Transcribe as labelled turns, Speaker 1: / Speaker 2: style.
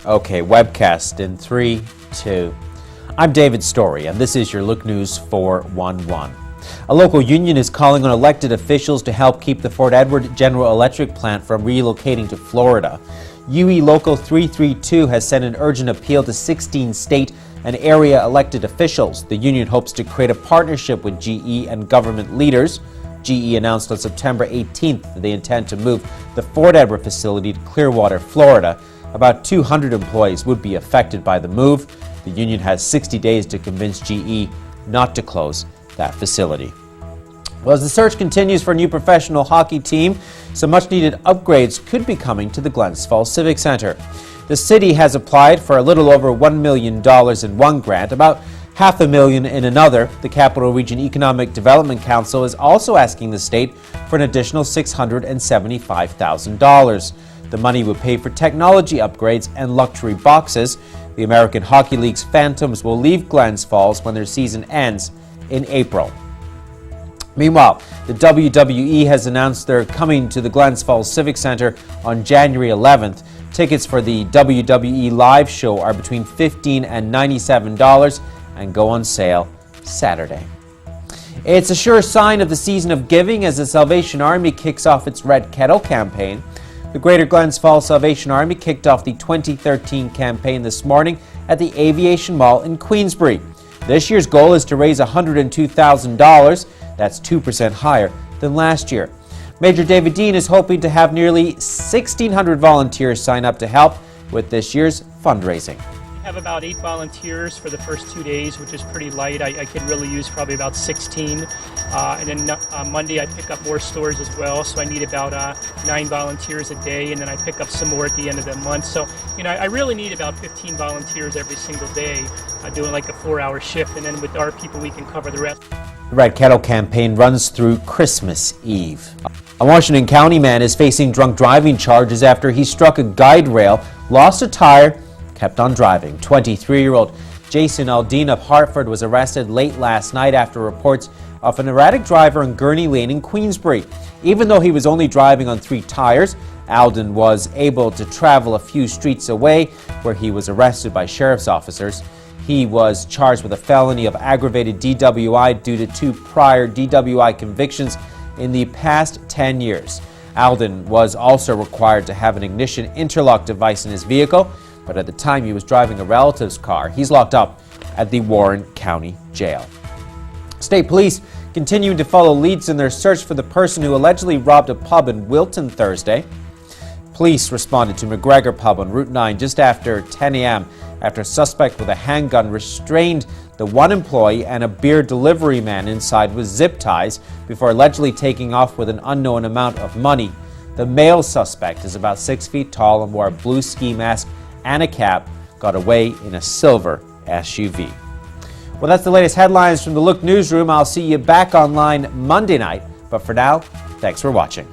Speaker 1: Okay, webcast in 3, 2. I'm David Story, and this is your Look News 411. A local union is calling on elected officials to help keep the Fort Edward General Electric plant from relocating to Florida. UE Local 332 has sent an urgent appeal to 16 state and area elected officials. The union hopes to create a partnership with GE and government leaders. GE announced on September 18th that they intend to move the Fort Edward facility to Clearwater, Florida. About 200 employees would be affected by the move. The union has 60 days to convince GE not to close that facility. Well, as the search continues for a new professional hockey team, some much-needed upgrades could be coming to the Glens Falls Civic Center. The city has applied for a little over $1 million in one grant, about $500,000 in another. The Capital Region Economic Development Council is also asking the state for an additional $675,000. The money would pay for technology upgrades and luxury boxes. The American Hockey League's Phantoms will leave Glens Falls when their season ends in April. Meanwhile, the WWE has announced they're coming to the Glens Falls Civic Center on January 11th. Tickets for the WWE live show are between $15 and $97 and go on sale Saturday. It's a sure sign of the season of giving as the Salvation Army kicks off its Red Kettle campaign. The Greater Glens Falls Salvation Army kicked off the 2013 campaign this morning at the Aviation Mall in Queensbury. This year's goal is to raise $102,000. That's 2% higher than last year. Major David Dean is hoping to have nearly 1,600 volunteers sign up to help with this year's fundraising.
Speaker 2: We have about 8 volunteers for the first 2 days, which is pretty light. I could really use probably about 16. And then Monday I pick up more stores as well, so I need about 9 volunteers a day, and then I pick up some more at the end of the month. So, I really need about 15 volunteers every single day, doing like a 4-hour shift, and then with our people we can cover the rest.
Speaker 1: The Red Kettle campaign runs through Christmas Eve. A Washington County man is facing drunk driving charges after he struck a guide rail, lost a tire, kept on driving. 23-year-old Jason Aldean of Hartford was arrested late last night after reports of an erratic driver on Gurney Lane in Queensbury. Even though he was only driving on 3 tires, Alden was able to travel a few streets away where he was arrested by sheriff's officers. He was charged with a felony of aggravated DWI due to 2 prior DWI convictions in the past 10 years. Alden was also required to have an ignition interlock device in his vehicle, but at the time he was driving a relative's car. He's locked up at the Warren County Jail. State police continuing to follow leads in their search for the person who allegedly robbed a pub in Wilton Thursday. Police responded to McGregor Pub on Route 9 just after 10 a.m. after a suspect with a handgun restrained the one employee and a beer delivery man inside with zip ties before allegedly taking off with an unknown amount of money. The male suspect is about 6 feet tall and wore a blue ski mask and a cap, got away in a silver SUV. Well, that's the latest headlines from the Look Newsroom. I'll see you back online Monday night. But for now, thanks for watching.